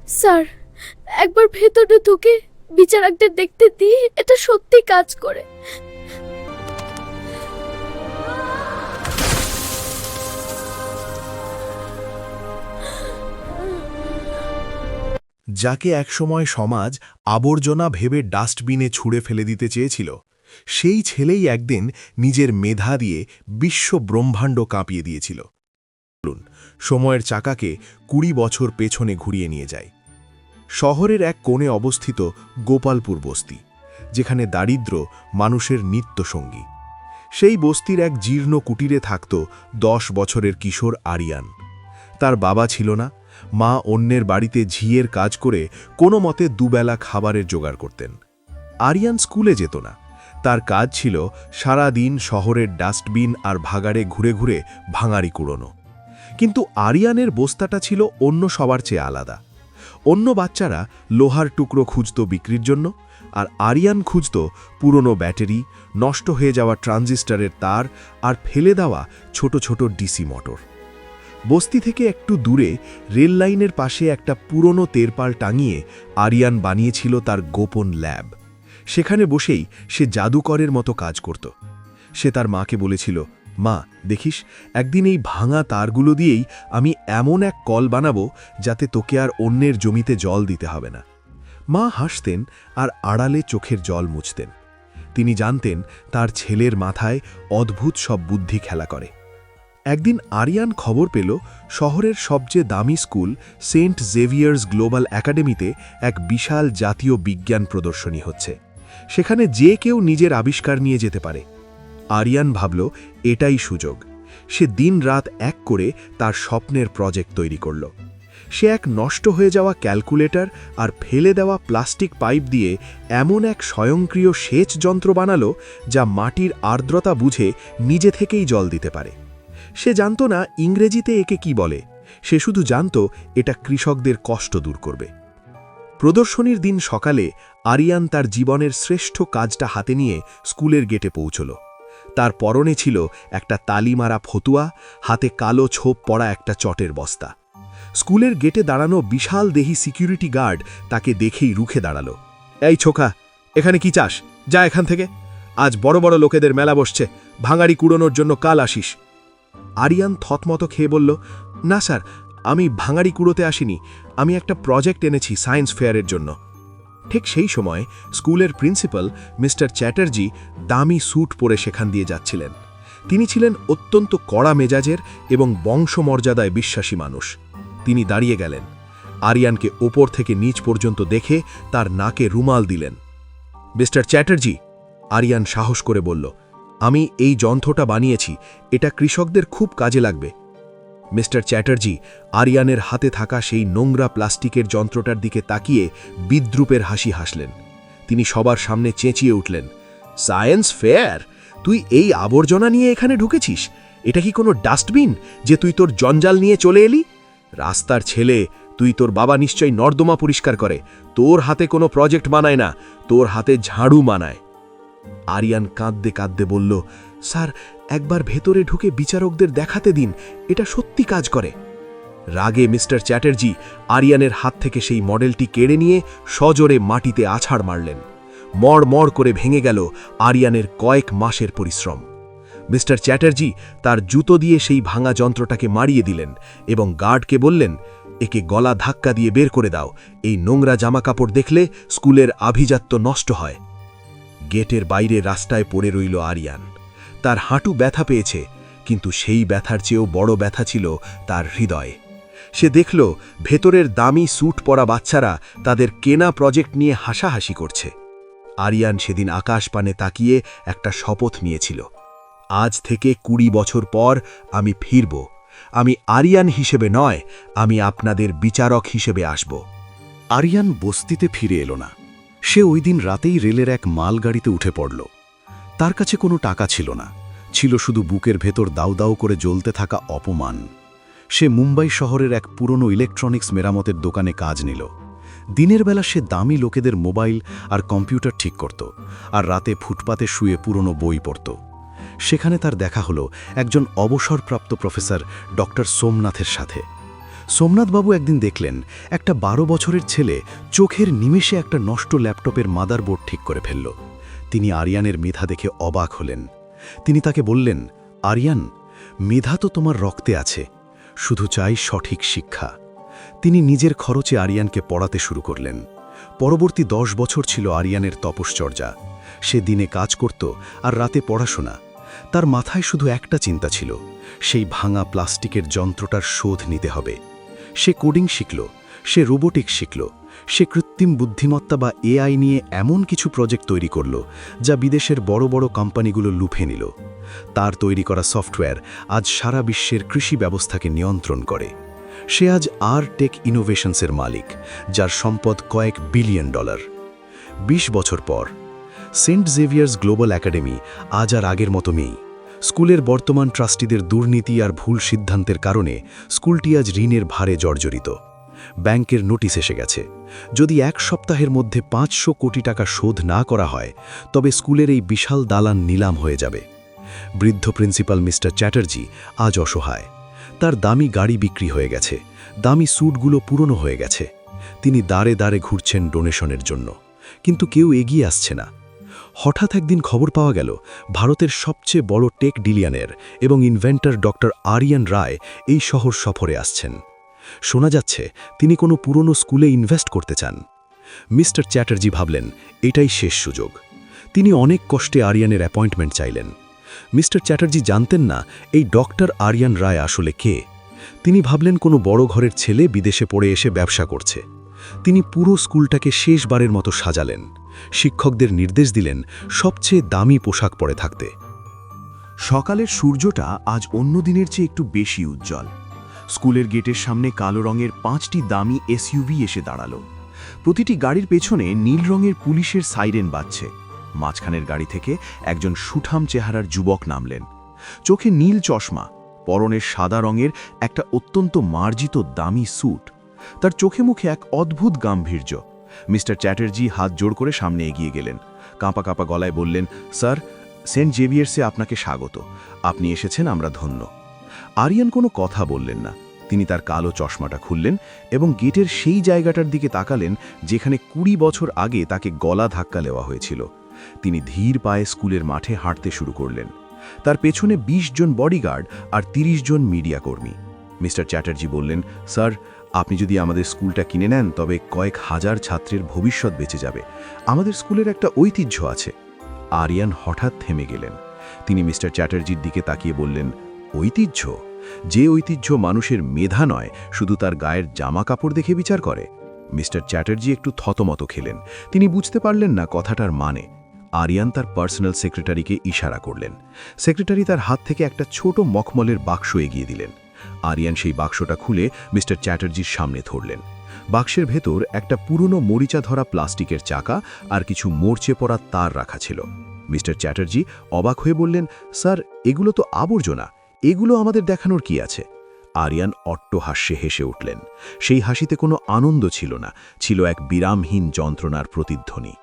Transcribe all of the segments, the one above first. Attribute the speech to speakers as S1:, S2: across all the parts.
S1: Sir, একবার ভেতরে ঢুকে বিচারকদের দেখতে দিয়ে এটা সত্যি কাজ করে।
S2: যাকে একসময় সমাজ আবর্জনা ভেবে ডাস্টবিনে ছুঁড়ে ফেলে দিতে চেয়েছিল, সেই ছেলেই একদিন নিজের মেধা দিয়ে বিশ্ব ব্রহ্মাণ্ড কাঁপিয়ে দিয়েছিল। সময়ের চাকাকে ২০ বছর পেছনে ঘুরিয়ে নিয়ে যায়। শহরের এক কোণে অবস্থিত গোপালপুর বস্তি, যেখানে দারিদ্র্য মানুষের নিত্যসঙ্গী। সেই বস্তির এক জীর্ণ কুটিরে থাকত ১০ বছরের কিশোর আরিয়ান। তার বাবা ছিল না, মা অন্যের বাড়িতে ঝিয়ের কাজ করে কোনো মতে দুবেলা খাবারের জোগাড় করতেন। আরিয়ান স্কুলে যেত না, তার কাজ ছিল সারা দিন শহরের ডাস্টবিন আর ভাগাড়ে ঘুরে ঘুরে ভাঙাড়ি কুড়োনো। কিন্তু আরিয়ানের বস্তাটা ছিল অন্য সবার চেয়ে আলাদা। অন্য বাচ্চারা লোহার টুকরো খুঁজত বিক্রির জন্য, আর আরিয়ান খুঁজত পুরনো ব্যাটারি, নষ্ট হয়ে যাওয়া ট্রানজিস্টরের তার আর ফেলে দেওয়া ছোট ছোট ডিসি মোটর। বস্তি থেকে একটু দূরে রেল লাইনের পাশে একটা পুরনো তেরপাল টাঙিয়ে আরিয়ান বানিয়েছিল তার গোপন ল্যাব। সেখানে বসেই সে জাদুকরের মতো কাজ করত। সে তার মাকে বলেছিল, মা দেখিস, একদিন এই ভাঙা তারগুলো দিয়েই আমি এমন এক কল বানাবো যাতে তোকে আর অন্যের জমিতে জল দিতে হবে না। মা হাসতেন আর আড়ালে চোখের জল মুছতেন। তিনি জানতেন তার ছেলের মাথায় অদ্ভুত সব বুদ্ধি খেলা করে। একদিন আরিয়ান খবর পেল শহরের সবচেয়ে দামি স্কুল সেন্ট জেভিয়ার্স গ্লোবাল একাডেমিতে এক বিশাল জাতীয় বিজ্ঞান প্রদর্শনী হচ্ছে। সেখানে যে কেউ নিজের আবিষ্কার নিয়ে যেতে পারে। আরিয়ান ভাবল এটাই সুযোগ। সে দিন-রাত এক করে তার স্বপ্নের প্রজেক্ট তৈরি করল। সে এক নষ্ট হয়ে যাওয়া ক্যালকুলেটর আর ফেলে দেওয়া প্লাস্টিক পাইপ দিয়ে এমন এক স্বয়ংক্রিয় সেচ যন্ত্র বানালো যা মাটির আর্দ্রতা বুঝে নিজে থেকেই জল দিতে পারে। সে জানত না ইংরেজিতে একে কি বলে, সে শুধু জানত এটা কৃষকদের কষ্ট দূর করবে। প্রদর্শনীর দিন সকালে আরিয়ান তার জীবনের শ্রেষ্ঠ কাজটা হাতে নিয়ে স্কুলের গেটে পৌঁছল। তার পরনে ছিল একটা তালিমারা ফতুয়া, হাতে কালো ছোপ পড়া একটা চটের বস্তা। স্কুলের গেটে দাঁড়ানো বিশাল দেহি সিকিউরিটি গার্ড তাকে দেখেই রুখে দাঁড়ালো। এই ছোকা, এখানে কি চাস? যা এখান থেকে। আজ বড় বড় লোকেদের মেলা বসছে, ভাঙাড়ি কুড়োনোর জন্য কাল আসিস। আরিয়ান থতমত খেয়ে বলল, না স্যার, আমি ভাঙাড়ি কুড়োতে আসিনি, আমি একটা প্রজেক্ট এনেছি সায়েন্স ফেয়ারের জন্য। ঠিক সেই সময় স্কুলের প্রিন্সিপাল মিস্টার চ্যাটার্জি দামি স্যুট পরে সেখান দিয়ে যাচ্ছিলেন। তিনি ছিলেন অত্যন্ত কড়া মেজাজের এবং বংশমর্যাদায় বিশ্বাসী মানুষ। তিনি দাঁড়িয়ে গেলেন, আরিয়ানকে ওপর থেকে নিচ পর্যন্ত দেখে তার নাকে রুমাল দিলেন। মিস্টার চ্যাটার্জি, আরিয়ান সাহস করে বলল, আমি এই যন্ত্রটা বানিয়েছি, এটা কৃষকদের খুব কাজে লাগবে। মিস্টার চ্যাটার্জি আরিয়ানের হাতে থাকা সেই নোংরা প্লাস্টিকের যন্ত্রটার দিকে তাকিয়ে বিদ্রূপের হাসি হাসলেন। তিনি সবার সামনে চেঁচিয়ে উঠলেন, সায়েন্স ফেয়ার? তুই এই আবর্জনা নিয়ে এখানে ঢুকেছিস? এটা কি কোনো ডাস্টবিন যে তুই তোর জঞ্জাল নিয়ে চলে এলি? রাস্তার ছেলে তুই, তোর বাবা নিশ্চয়ই নর্দমা পরিষ্কার করে, তোর হাতে কোনো প্রজেক্ট বানায় না, তোর হাতে ঝাড়ু বানায়। আরিয়ান কাঁদতে কাঁদতে বলল, স্যার, একবার ভেতরে ঢুকে বিচারকদের দেখাতে দিন, এটা সত্যি কাজ করে। রাগে মিস্টার চ্যাটার্জি আরিয়ানের হাত থেকে সেই মডেলটি কেড়ে নিয়ে সজোরে মাটিতে আছাড় মারলেন। মড় মড় করে ভেঙে গেল আরিয়ানের কয়েক মাসের পরিশ্রম। মিস্টার চ্যাটার্জি তার জুতো দিয়ে সেই ভাঙা যন্ত্রটাকে মারিয়ে দিলেন এবং গার্ডকে বললেন, একে গলা ধাক্কা দিয়ে বের করে দাও, এই নোংরা জামাকাপড় দেখলে স্কুলের আভিজাত্য নষ্ট হয়। গেটের বাইরে রাস্তায় পড়ে রইল আরিয়ান। তার হাঁটু ব্যথা পেয়েছে, কিন্তু সেই ব্যথার চেয়েও বড় ব্যথা ছিল তার হৃদয়ে। সে দেখল ভেতরের দামি স্যুট পরা বাচ্চারা তাদের কেনা প্রজেক্ট নিয়ে হাসাহাসি করছে। আরিয়ান সেদিন আকাশ পানে তাকিয়ে একটা শপথ নিয়েছিল, আজ থেকে ২০ বছর পর আমি ফিরব। আমি আরিয়ান হিসেবে নয়, আমি আপনাদের বিচারক হিসেবে আসব।
S3: আরিয়ান বস্তিতে ফিরে এলো না। সে ওই দিন রাতেই রেলের এক মালগাড়িতে উঠে পড়ল। তার কাছে কোনো টাকা ছিল না, ছিল শুধু বুকের ভেতর দাউ দাউ করে জ্বলতে থাকা অপমান। সে মুম্বাই শহরের এক পুরনো ইলেকট্রনিক্স মেরামতের দোকানে কাজ নিল। দিনের বেলা সে দামি লোকেদের মোবাইল আর কম্পিউটার ঠিক করত, আর রাতে ফুটপাতে শুয়ে পুরনো বই পড়ত। সেখানে তার দেখা হলো একজন অবসরপ্রাপ্ত প্রফেসর ডক্টর সোমনাথের সাথে। সোমনাথবাবু একদিন দেখলেন একটা 12 বছরের ছেলে চোখের নিমেষে একটা নষ্ট ল্যাপটপের মাদারবোর্ড ঠিক করে ফেলল। তিনি আরিয়ানের মেধা দেখে অবাক হলেন। তিনি তাকে বললেন, আরিয়ান, মেধা তো তোমার রক্তে আছে, শুধু চাই সঠিক শিক্ষা। তিনি নিজের খরচে আরিয়ানকে পড়াতে শুরু করলেন। পরবর্তী 10 বছর ছিল আরিয়ানের তপশ্চর্যা। সে দিনে কাজ করত আর রাতে পড়াশোনা। তার মাথায় শুধু একটা চিন্তা ছিল, সেই ভাঙা প্লাস্টিকের যন্ত্রটার শোধ নিতে হবে। সে কোডিং শিখল, সে রোবোটিক্স শিখল, সে কৃত্রিম বুদ্ধিমত্তা বা এআই নিয়ে এমন কিছু প্রজেক্ট তৈরি করল যা বিদেশের বড় বড় কোম্পানিগুলো লুফে নিল। তার তৈরি করা সফটওয়্যার আজ সারা বিশ্বের কৃষি ব্যবস্থাকে নিয়ন্ত্রণ করে। সে আজ টেক ইনোভেশনসের মালিক, যার সম্পদ কয়েক বিলিয়ন ডলার। 20 বছর পর সেন্ট জেভিয়ার্স গ্লোবাল একাডেমি আজ আর আগের মতো নেই। স্কুলের বর্তমান ট্রাস্টিদের দুর্নীতি আর ভুল সিদ্ধান্তের কারণে স্কুলটি আজ ঋণের ভারে জর্জরিত। ব্যাংকের নোটিশ এসে গেছে, যদি 1 সপ্তাহের মধ্যে 500 কোটি টাকা শোধ না করা হয় তবে স্কুলের এই বিশাল দালান নিলাম হয়ে যাবে। বৃদ্ধ প্রিন্সিপাল মিস্টার চ্যাটার্জি আজ অসহায়। তার দামি গাড়ি বিক্রি হয়ে গেছে, দামি স্যুটগুলো পুরনো হয়ে গেছে। তিনি দাঁড়ে দাঁড়ে ঘুরছেন ডোনেশনের জন্য, কিন্তু কেউ এগিয়ে আসছে না। হঠাৎ একদিন খবর পাওয়া গেল ভারতের সবচেয়ে বড় টেক ডিলিয়ানের এবং ইনভেন্টর ডক্টর আরিয়ান রায় এই শহর সফরে আসছেন। শোনা যাচ্ছে তিনি কোনো পুরনো স্কুলে ইনভেস্ট করতে চান। মিস্টার চ্যাটার্জি ভাবলেন এটাই শেষ সুযোগ। তিনি অনেক কষ্টে আরিয়ানের অ্যাপয়েন্টমেন্ট চাইলেন। মিস্টার চ্যাটার্জি জানতেন না এই ডক্টর আরিয়ান রায় আসলে কে। তিনি ভাবলেন কোনো বড় ঘরের ছেলে বিদেশে পড়ে এসে ব্যবসা করছে। তিনি পুরো স্কুলটাকে শেষবারের মতো সাজালেন। শিক্ষকদের নির্দেশ দিলেন সবচেয়ে দামি পোশাক পরে থাকতে।
S2: সকালের সূর্যটা আজ অন্য দিনের চেয়ে একটু বেশি উজ্জ্বল। স্কুলের গেটের সামনে কালো রঙের 5টি দামি এসইউভি এসে দাঁড়ালো। প্রতিটি গাড়ির পেছনে নীল রঙের পুলিশের সাইরেন বাজছে। মাঝখানের গাড়ি থেকে একজন সুঠাম চেহারার যুবক নামলেন। চোখে নীল চশমা, পরনের সাদা রঙের একটা অত্যন্ত মার্জিত দামি স্যুট। তার চোখে মুখে এক অদ্ভুত গাম্ভীর্য। মিস্টার চ্যাটার্জি হাত জোড় করে সামনে এগিয়ে গেলেন। কাঁপা কাঁপা গলায় বললেন, স্যার, সেন্ট জেভিয়ার্সে আপনাকে স্বাগত। আপনি এসেছেন, আমরা ধন্য। আরিয়ান কোনো কথা বললেন না। তিনি তার কালো চশমাটা খুললেন এবং গেটের সেই জায়গাটার দিকে তাকালেন যেখানে 20 বছর আগে তাকে গলা ধাক্কা দেওয়া হয়েছিল। তিনি ধীর পায়ে স্কুলের মাঠে হাঁটতে শুরু করলেন। তার পেছনে 20 জন বডিগার্ড আর 30 জন মিডিয়া কর্মী। মিস্টার চ্যাটার্জি বললেন, স্যার, আপনি যদি আমাদের স্কুলটা কিনে নেন তবে কয়েক হাজার ছাত্রের ভবিষ্যৎ বেঁচে যাবে। আমাদের স্কুলের একটা ঐতিহ্য আছে। আরিয়ান হঠাৎ থেমে গেলেন। তিনি মিস্টার চ্যাটার্জির দিকে তাকিয়ে বললেন, ঐতিহ্য? যে ঐতিহ্য মানুষের মেধা নয়, শুধু তার গায়ের জামা কাপড় দেখে বিচার করে? মিস্টার চ্যাটার্জি একটু থতমত খেলেন। তিনি বুঝতে পারলেন না কথাটার মানে। আরিয়ান তার পার্সোনাল সেক্রেটারিকে ইশারা করলেন। সেক্রেটারি তার হাত থেকে একটা ছোট মখমলের বাক্স এগিয়ে দিলেন। আরিয়ান সেই বাক্সটা খুলে মিস্টার চ্যাটার্জির সামনে ধরলেন। বাক্সের ভেতর একটা পুরনো মরিচা ধরা প্লাস্টিকের চাকা আর কিছু মরচে পড়া তার রাখা ছিল। মিস্টার চ্যাটার্জি অবাক হয়ে বললেন, স্যার, এগুলো তো আবর্জনা, এগুলো আমাদের দেখানোর কি আছে? আরিয়ান অট্টহাস্যে হেসে উঠলেন। সেই হাসিতে কোনো আনন্দ ছিল না, ছিল এক বিরামহীন যন্ত্রণার প্রতিধ্বনি।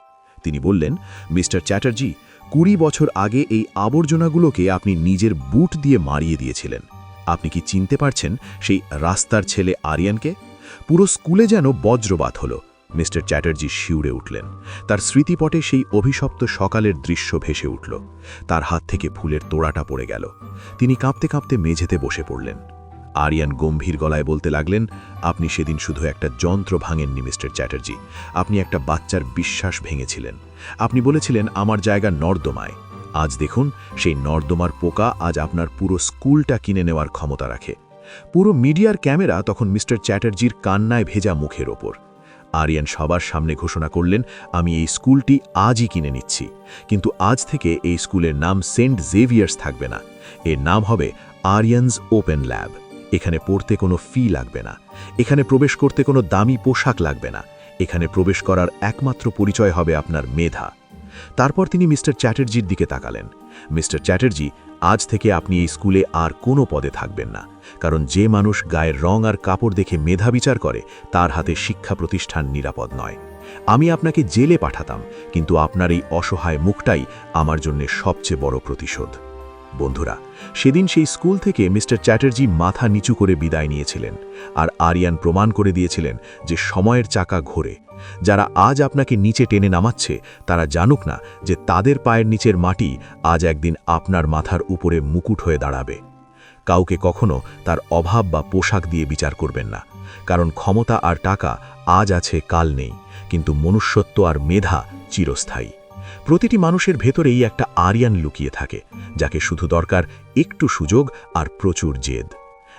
S2: তিনি বললেন, মিস্টার চ্যাটার্জি, 20 বছর আগে এই আবর্জনাগুলোকে আপনি নিজের বুট দিয়ে মারিয়ে দিয়েছিলেন। আপনি কি চিনতে পারছেন সেই রাস্তার ছেলে আরিয়ানকে? পুরো স্কুলে যেন বজ্রপাত হলো। মিস্টার চ্যাটার্জি শিউরে উঠলেন। তার স্মৃতিপটে সেই অভিশপ্ত সকালের দৃশ্য ভেসে উঠল। তার হাত থেকে ফুলের তোড়াটা পড়ে গেল। তিনি কাঁপতে কাঁপতে মেঝেতে বসে পড়লেন। আরিয়ান গম্ভীর গলায় বলতে লাগলেন, আপনি সেদিন শুধু একটা যন্ত্র ভাঙেননি মিস্টার চ্যাটার্জি, আপনি একটা বাচ্চার বিশ্বাস ভেঙেছিলেন। আপনি বলেছিলেন আমার জায়গা নর্দমায়। আজ দেখুন, সেই নর্দমার পোকা আজ আপনার পুরো স্কুলটা কিনে নেওয়ার ক্ষমতা রাখে। পুরো মিডিয়ার ক্যামেরা তখন মিস্টার চ্যাটার্জির কান্নায় ভেজা মুখের ওপর। আরিয়ান সবার সামনে ঘোষণা করলেন, আমি এই স্কুলটি আজই কিনে নিচ্ছি। কিন্তু আজ থেকে এই স্কুলের নাম সেন্ট জেভিয়ার্স থাকবে না, এর নাম হবে আরিয়ানস ওপেন ল্যাব। এখানে পড়তে কোনো ফি লাগবে না, এখানে প্রবেশ করতে কোনো দামি পোশাক লাগবে না, এখানে প্রবেশ করার একমাত্র পরিচয় হবে আপনার মেধা। তারপর তিনি মিস্টার চ্যাটার্জির দিকে তাকালেন। মিস্টার চ্যাটার্জি, আজ থেকে আপনি এই স্কুলে আর কোনো পদে থাকবেন না, কারণ যে মানুষ গায়ের রং আর কাপড় দেখে মেধা বিচার করে তার হাতে শিক্ষা প্রতিষ্ঠান নিরাপদ নয়। আমি আপনাকে জেলে পাঠাতাম, কিন্তু আপনার এই অসহায় মুখটাই আমার জন্য সবচেয়ে বড় প্রতিশোধ। বন্ধুরা, সেদিন সেই স্কুল থেকে মিস্টার চ্যাটার্জি মাথা নিচু করে বিদায় নিয়েছিলেন, আর আরিয়ান প্রমাণ করে দিয়েছিলেন যে সময়ের চাকা ঘোরে। যারা আজ আপনাকে নিচে টেনে নামাচ্ছে তারা জানুক না যে তাদের পায়ের নিচের মাটি আজ একদিন আপনার মাথার উপরে মুকুট হয়ে দাঁড়াবে। কাউকে কখনো তার অভাব বা পোশাক দিয়ে বিচার করবেন না, কারণ ক্ষমতা আর টাকা আজ আছে কাল নেই, কিন্তু মনুষ্যত্ব আর মেধা চিরস্থায়ী। প্রতিটি মানুষের ভেতরেই একটা আরিয়ান লুকিয়ে থাকে, যাকে শুধু দরকার একটু সুযোগ আর প্রচুর জেদ।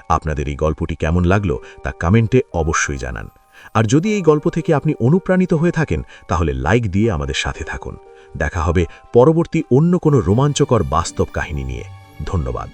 S2: আপনাদের এই গল্পটি কেমন লাগলো তা কমেন্টে অবশ্যই জানান। আর যদি এই গল্প থেকে আপনি অনুপ্রাণিত হয়ে থাকেন তাহলে লাইক দিয়ে আমাদের সাথে থাকুন। দেখা হবে পরবর্তী অন্য কোনো রোমাঞ্চকর বাস্তব কাহিনী নিয়ে। ধন্যবাদ।